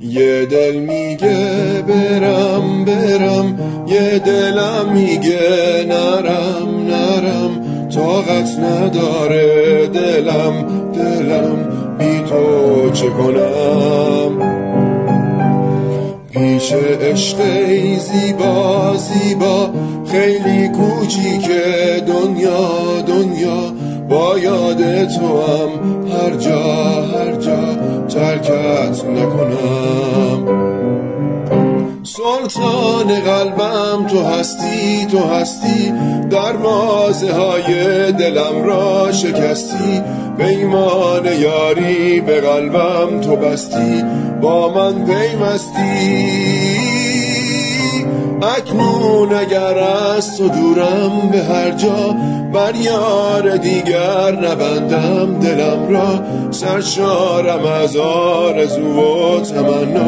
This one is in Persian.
یه دل میگه برم برم، یه دلم میگه نرم نرم، طاقت نداره دلم بی تو چه کنم. پیش عشقی زیبا زیبا، خیلی کوچیکه دنیا با یاد تو هم هر جا ترکت نکنم. سلطان قلبم تو هستی، دروازه های دلم را شکستی، پیمان یاری به قلبم تو بستی، با من پیوستی. اکنون اگر از تو دورم به هر جا، بر یار دیگر نبندم دلم را، سرشارم از آرزو و تمنا.